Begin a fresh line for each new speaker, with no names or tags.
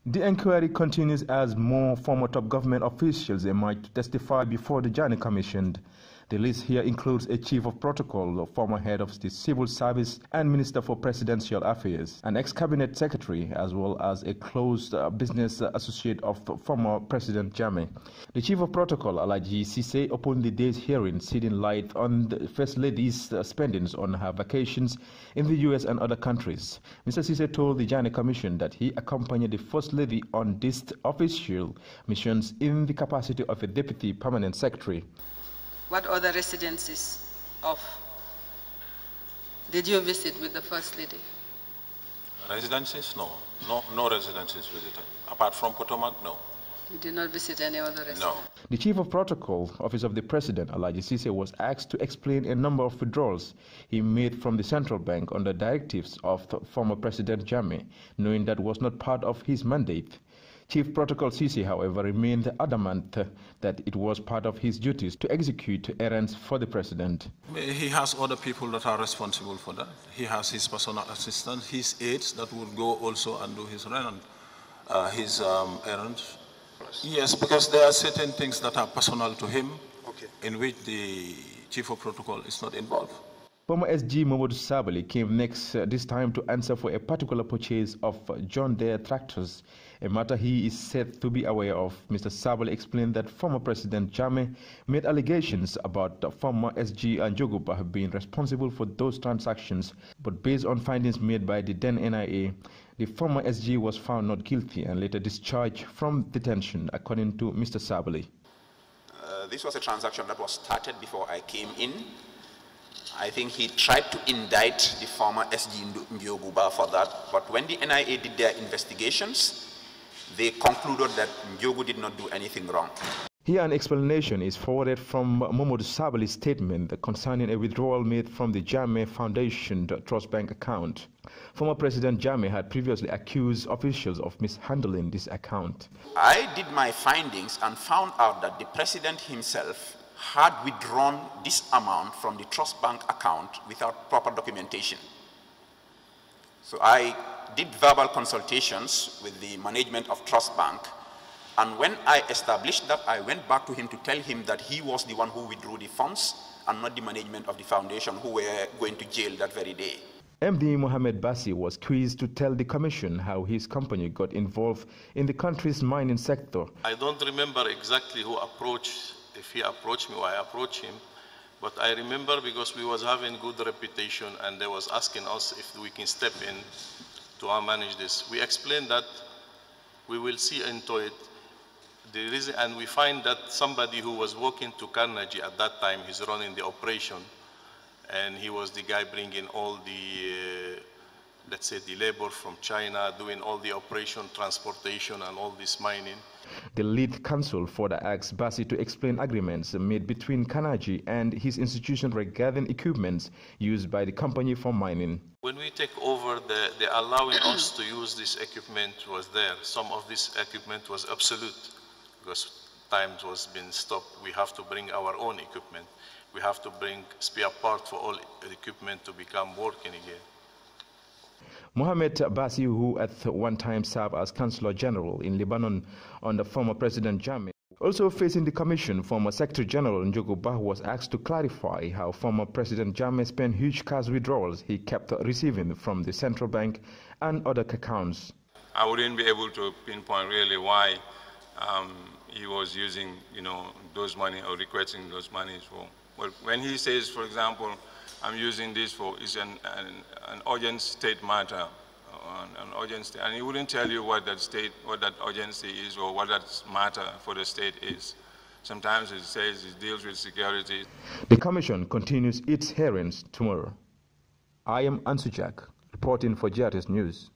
The inquiry continues as more former top government officials emerge to testify before the Jammeh Commission. The list here includes a chief of protocol, a former head of the civil service and minister for presidential affairs, an ex-cabinet secretary, as well as a close business associate of former President Jammeh. The chief of protocol, Alagie Ceesay, opened the day's hearing, shedding light on the First Lady's spendings on her vacations in the U.S. and other countries. Mr. Ceesay told the Jammeh Commission that he accompanied the First Lady on these official missions in the capacity of a deputy permanent secretary.
What other residences did you visit with the First Lady?
Residences? No residences visited. Apart from Potomac, no.
You did not visit any other residence?
No.
The Chief of Protocol, Office of the President, Alagie Ceesay, was asked to explain a number of withdrawals he made from the central bank under directives of former President Jammeh, knowing that was not part of his mandate. Chief Protocol Ceesay, however, remained adamant that it was part of his duties to execute errands for the president.
He has other people that are responsible for that. He has his personal assistants, his aides that would go also and do his errands. Yes, because there are certain things that are personal to him, in which the Chief of Protocol is not involved.
Former SG Momodou Sabally came next, this time to answer for a particular purchase of John Deere tractors, a matter he is said to be aware of. Mr. Sabally explained that former President Jammeh made allegations about former SG Njogu being responsible for those transactions, but based on findings made by the then NIA, the former SG was found not guilty and later discharged from detention, according to Mr. Sabally.
This was a transaction that was started before I came in. I think he tried to indict the former SG Njogu for that, but when the NIA did their investigations, they concluded that Njogu did not do anything wrong.
Here an explanation is forwarded from Momodou Sabally's statement concerning a withdrawal made from the Jammeh Foundation Trust Bank account. Former President Jammeh had previously accused officials of mishandling this account.
I did my findings and found out that the president himself had withdrawn this amount from the trust bank account without proper documentation. So I did verbal consultations with the management of Trust Bank, and when I established that, I went back to him to tell him that he was the one who withdrew the funds and not the management of the foundation, who were going to jail that very day.
MD Mohamed Bazzi was quizzed to tell the commission how his company got involved in the country's mining sector.
I don't remember exactly who approached, if he approached me or I approached him, but I remember because we was having good reputation and they was asking us if we can step in to manage this. We explained that we will see into it. The reason, and we find that somebody who was working to Carnegie at that time, he's running the operation, and he was the guy bringing all the, let's say, the labor from China, doing all the operation, transportation, and all this mining.
The lead counsel for the asked Bazzi to explain agreements made between Carnegie and his institution regarding equipment used by the company for mining.
When we take over, the allowing us to use this equipment was there. Some of this equipment was absolute because times was being stopped. We have to bring our own equipment. We have to bring spare parts for all equipment to become working again.
Mohamed Bazzi, who at one time served as Consular General in Lebanon under former President Jammeh, also facing the commission, former Secretary General Njogu was asked to clarify how former President Jammeh spent huge cash withdrawals he kept receiving from the central bank and other accounts.
I wouldn't be able to pinpoint really why he was using, those money or requesting those monies for. But when he says, for example, I'm using this for is an urgent state matter, an urgency, and he wouldn't tell you what that urgency is or what that matter for the state is. Sometimes it says it deals with security.
The commission continues its hearings tomorrow. I am Ansujak, reporting for GRTS News.